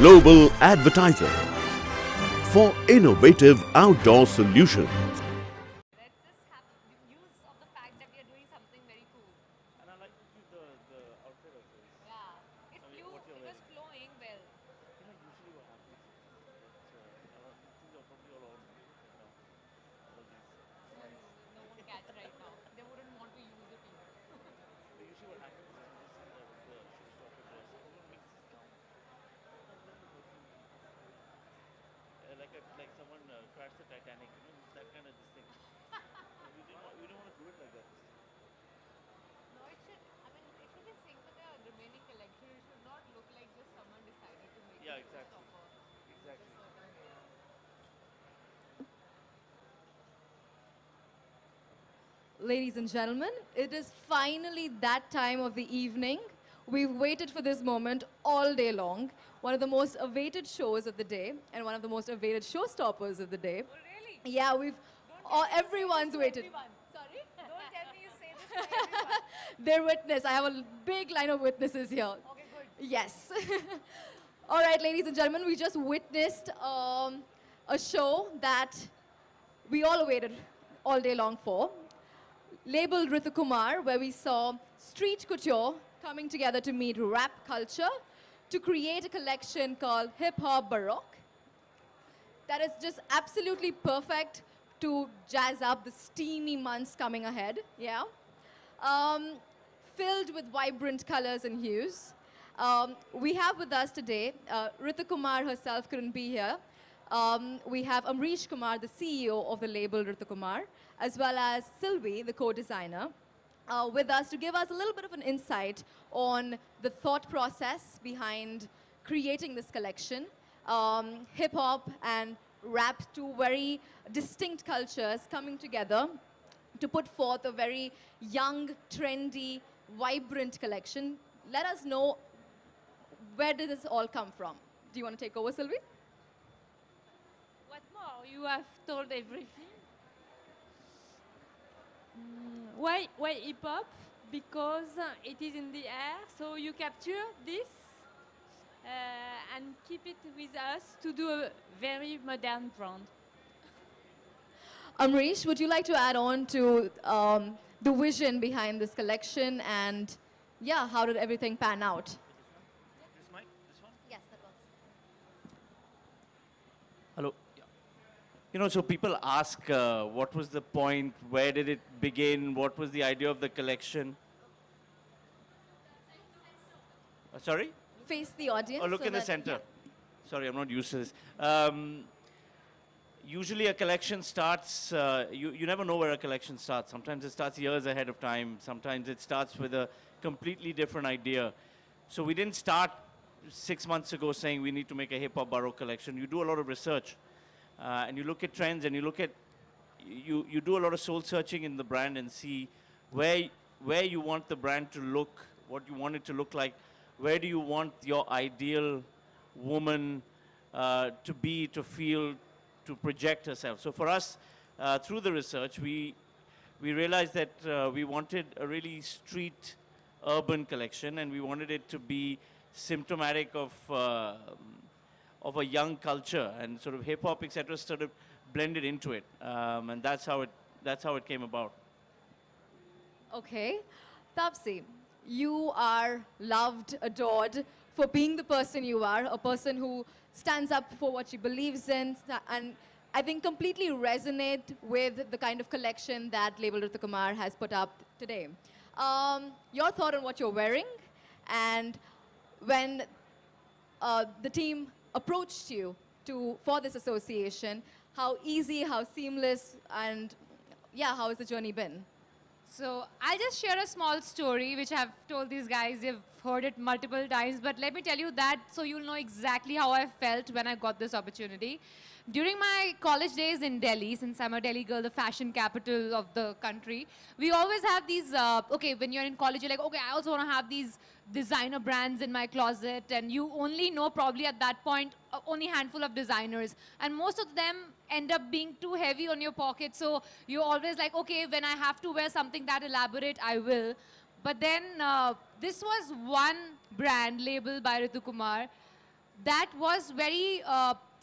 global advertiser for innovative outdoor solutions. Let's just have use of the fact that we are doing something very cool. And I like the outfit also. Yeah. It flew, what you're it was wearing. flowing well. Usually what happens is that these are probably all on, all these. No one catch right now. They wouldn't want to use it either. But usually what happens is you just see the showstopper dress, everyone mixes down. Like someone crashed the Titanic, that kind of this thing. We don't want to do it like that. No, it should. I mean, it should be sync with the remaining collection. It should not look like just someone decided to make Yeah, it a exactly. stopper. Exactly. Just certain way. Ladies and gentlemen, it is finally that time of the evening. We've waited for this moment all day long. One of the most awaited shows of the day and one of the most awaited showstoppers of the day. Oh, really? Yeah, everyone's waited. Sorry? Don't tell me you say this to everyone. They're witness. I have a big line of witnesses here. Okay, good. Yes. All right, ladies and gentlemen, we just witnessed a show that we all waited all day long for, labeled Ritu Kumar, where we saw street couture coming together to meet rap culture to create a collection called Hip Hop Baroque. That is just absolutely perfect to jazz up the steamy months coming ahead, yeah? Filled with vibrant colors and hues. We have with us today, Ritu Kumar herself couldn't be here. We have Amrish Kumar, the CEO of the label Ritu Kumar, as well as Sylvie, the co-designer, with us to give us a little bit of an insight on the thought process behind creating this collection. Hip-hop and rap, two very distinct cultures coming together to put forth a very young, trendy, vibrant collection. Let us know, where did this all come from? Do you want to take over, Sylvie? What more? You have told everything. Why hip hop? Because it is in the air, so you capture this and keep it with us to do a very modern brand. Amrish, would you like to add on to the vision behind this collection and, yeah, how did everything pan out? This mic? This one? Yes, that works. Hello. Yeah. So people ask, what was the point? Where did it begin? What was the idea of the collection? Sorry? Face the audience. Oh, look so in the that- center. yeah. Sorry, I'm not used to this. Usually a collection starts, you never know where a collection starts. Sometimes it starts years ahead of time. Sometimes it starts with a completely different idea. So we didn't start 6 months ago saying we need to make a hip-hop Baroque collection. You do a lot of research. And you look at trends and you look at, you do a lot of soul searching in the brand and see where you want the brand to look, what you want it to look like, where do you want your ideal woman to be, to feel, to project herself. So for us, through the research, we realized that we wanted a really street urban collection and we wanted it to be symptomatic of a young culture, and sort of hip-hop, etc., sort of blended into it. And that's how it came about. Okay. Tapsi, you are loved, adored for being the person you are, a person who stands up for what she believes in, and I think completely resonate with the kind of collection that Label Ritu Kumar has put up today. Your thought on what you're wearing, and when the team approached you for this association, how easy, how seamless, and yeah, how has the journey been? So I'll just share a small story which I've told these guys. They've heard it multiple times, but let me tell you that so you'll know exactly how I felt when I got this opportunity. During my college days in Delhi, since I'm a Delhi girl, the fashion capital of the country, we always have these, okay, when you're in college, you're like, okay, I also want to have these designer brands in my closet, and you only know probably at that point only a handful of designers, and most of them end up being too heavy on your pocket, so you're always like, okay, when I have to wear something that elaborate, I will. But then this was one brand labeled by Ritu Kumar that was very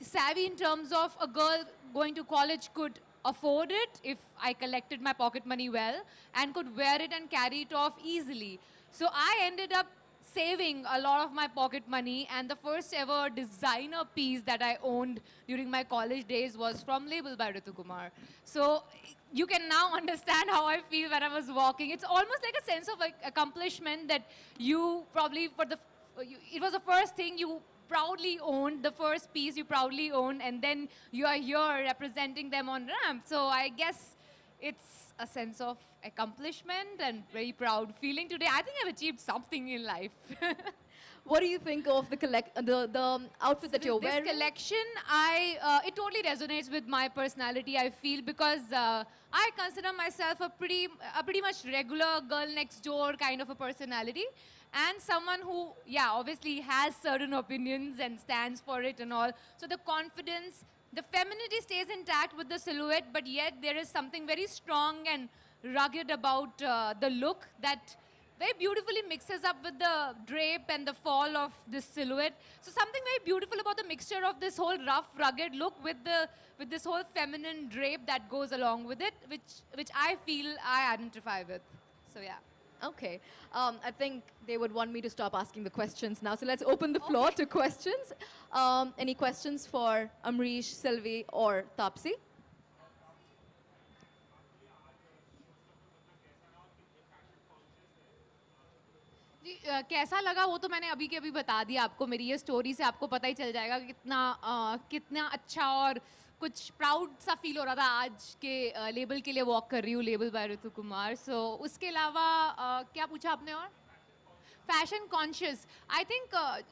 savvy in terms of a girl going to college could afford it if I collected my pocket money well and could wear it and carry it off easily. So I ended up saving a lot of my pocket money, and the first ever designer piece that I owned during my college days was from Label by Ritu Kumar. So you can now understand how I feel when I was walking. It's almost like a sense of accomplishment that you probably, it was the first thing you proudly owned, the first piece you proudly owned, and then you are here representing them on ramp. So I guess it's a sense of accomplishment and very proud feeling today. I think I've achieved something in life. What do you think of the outfit that you're wearing? This collection, it totally resonates with my personality, I feel, because I consider myself a pretty much regular girl next door kind of a personality, and someone who, yeah, obviously has certain opinions and stands for it and all. So the confidence, the femininity stays intact with the silhouette, but yet there is something very strong and rugged about the look that very beautifully mixes up with the drape and the fall of this silhouette. So something very beautiful about the mixture of this whole rough, rugged look with this whole feminine drape that goes along with it, which I feel I identify with. So yeah. Okay. I think they would want me to stop asking the questions now. So let's open the floor to questions. Any questions for Amrish, Sylvie, or Taapsee? कैसा लगा वो तो मैंने अभी के अभी बता दिया आपको. मेरी ये स्टोरी से आपको पता ही चल जाएगा कि कितना अच्छा और कुछ प्राउड सा फील हो रहा था आज के लेबल के लिए वॉक कर रही हूँ, लेबल बाय ऋतु कुमार. सो उसके अलावा क्या पूछा आपने और? Fashion conscious. आई थिंक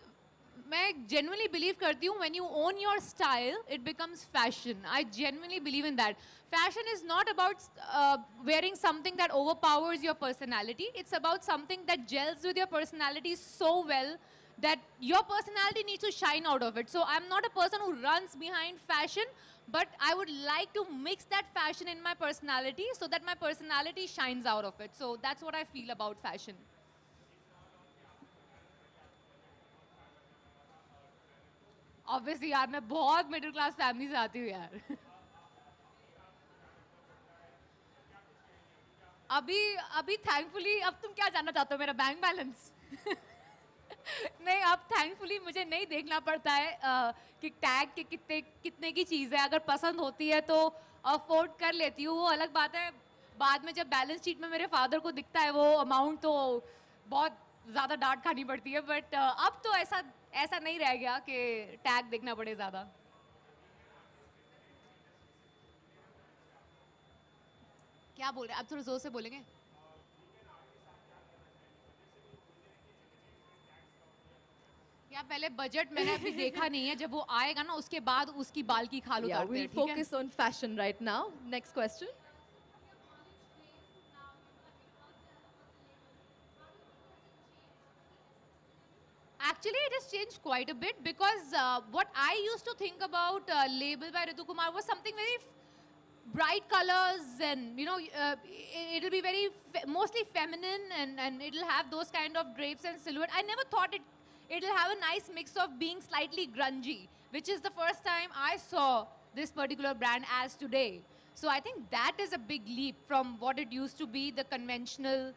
मैं genuinely believe करती हूँ when you own your style, it becomes fashion. I genuinely believe in that. Fashion is not about wearing something that overpowers your personality. It's about something that gels with your personality so well that your personality needs to shine out of it. So I'm not a person who runs behind fashion, but I would like to mix that fashion in my personality so that my personality shines out of it. So that's what I feel about fashion. Obviously यार मैं बहुत middle class family से आती हूँ यार. अभी thankfully, अब तुम क्या जानना चाहते हो, मेरा बैंक बैलेंस? नहीं, अब थैंकफुली मुझे नहीं देखना पड़ता है कि टैग के कितने की चीज़ है. अगर पसंद होती है तो अफोर्ड कर लेती हूँ, वो अलग बात है. बाद में जब बैलेंस शीट में मेरे फादर को दिखता है वो अमाउंट तो बहुत ज़्यादा डांट खानी पड़ती है. बट अब तो ऐसा नहीं रह गया कि टैग देखना पड़े ज़्यादा. क्या बोल रहे हैं आप? थोड़ा जोर से बोलेंगे. या पहले बजट मैंने अभी देखा नहीं है, जब वो आएगा ना उसके बाद उसकी बाल की खाल उतारते हैं. Focus on fashion right now. Next question. Actually, it has changed quite a bit because what I used to think about Label by Ritu Kumar was something very bright colors, and it'll be very mostly feminine, and it'll have those kind of drapes and silhouette. I never thought it'll have a nice mix of being slightly grungy, which is the first time I saw this particular brand as today. So I think that is a big leap from what it used to be, the conventional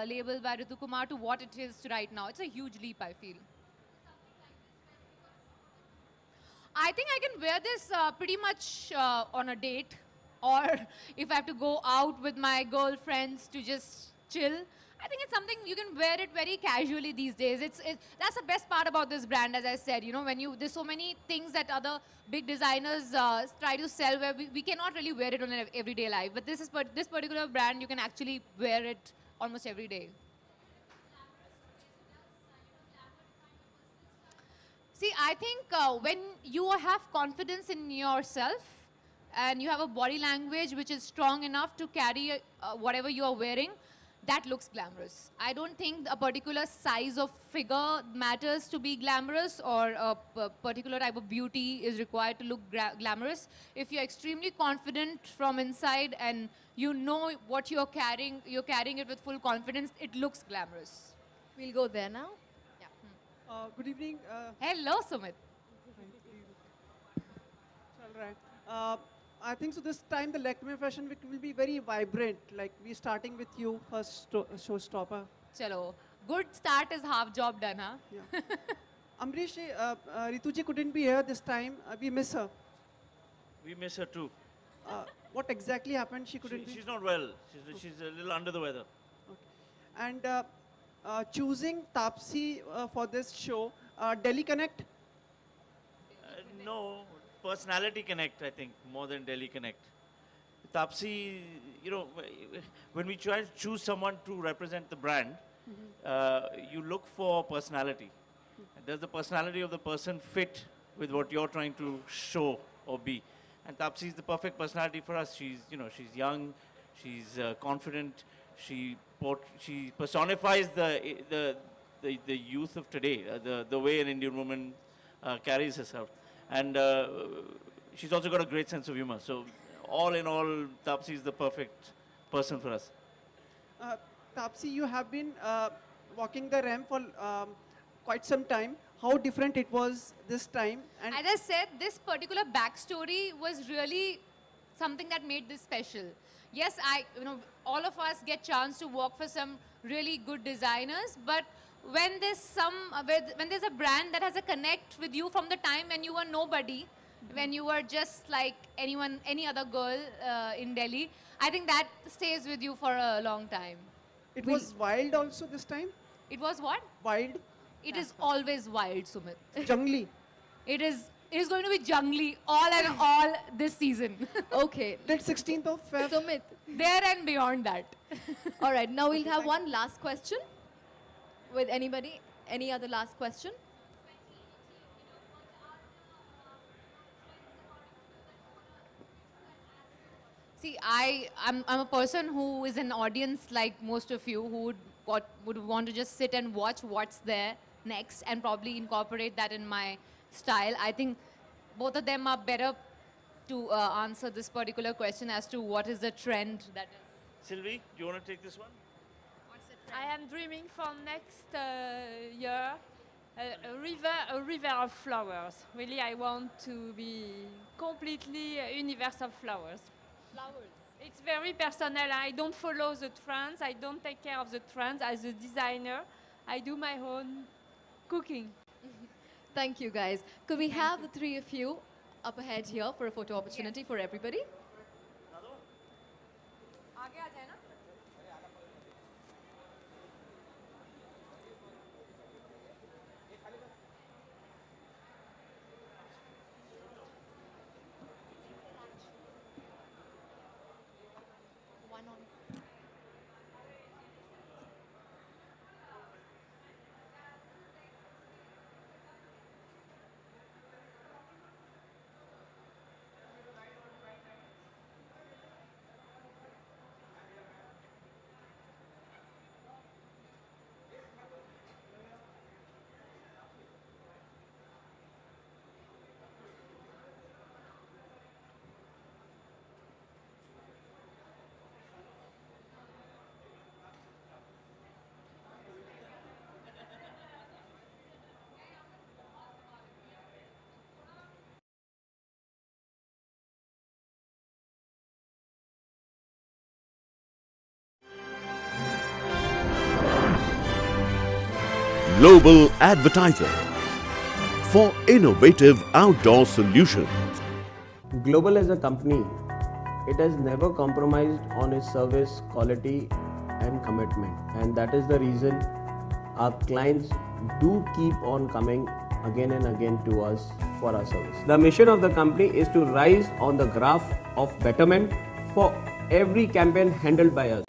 Label by Ritu Kumar, to what it is right now. It's a huge leap, I feel. I think I can wear this pretty much on a date, or if I have to go out with my girlfriends to just chill. I think it's something you can wear it very casually these days. That's the best part about this brand, as I said. There's so many things that other big designers try to sell where we cannot really wear it on an everyday life. But this particular brand, you can actually wear it almost every day. See, I think when you have confidence in yourself and you have a body language which is strong enough to carry whatever you are wearing, that looks glamorous. I don't think a particular size of figure matters to be glamorous, or a particular type of beauty is required to look glamorous. If you're extremely confident from inside and you know what you're carrying it with full confidence, it looks glamorous. We'll go there now. Good evening. Hello, Sumit. All right. I think so this time the Lakme Fashion Week will be very vibrant. Like we starting with you first showstopper. Chalo, good start is half job done, huh? Yeah. Amrish, Rituji couldn't be here this time. We miss her. We miss her too. What exactly happened? She couldn't be. She's not well. She's a little under the weather. Okay. And choosing Taapsee for this show, Delhi Connect. No, personality connect, I think, more than Delhi Connect. Taapsee, you know, when we try to choose someone to represent the brand, you look for personality. Does the personality of the person fit with what you're trying to show or be? And Taapsee is the perfect personality for us. She's, you know, she's young, she's confident, she personifies the youth of today, the way an Indian woman carries herself. And she's also got a great sense of humor. So all in all, Taapsee is the perfect person for us. Taapsee, you have been walking the ramp for quite some time. How different it was this time? And as I said, this particular backstory was really something that made this special. Yes, all of us get chance to work for some really good designers, but when there's a brand that has a connect with you from the time when you were nobody, when you were just like any other girl in Delhi, I think that stays with you for a long time. It was wild also this time? It was what? Wild? It is always wild, Sumit. Jungly? It is going to be jungly all and all this season. Okay. Till 16th of Feb. Sumit. There and beyond that. All right, now we'll have one last question. With anybody? Any other last question? See, I'm a person who is an audience like most of you who would want to just sit and watch what's there next and probably incorporate that in my style. I think both of them are better to answer this particular question as to what is the trend that is. Sylvie, do you want to take this one? I am dreaming for next year a river of flowers. Really, I want to be completely a universe of flowers. Flowers. It's very personal. I don't follow the trends. I don't take care of the trends. As a designer, I do my own cooking. Thank you, guys. Could we have the three of you up ahead here for a photo opportunity for everybody? Global Advertiser for innovative outdoor solutions. Global as a company, it has never compromised on its service, quality and commitment, and that is the reason our clients do keep on coming again and again to us for our service. The mission of the company is to rise on the graph of betterment for every campaign handled by us.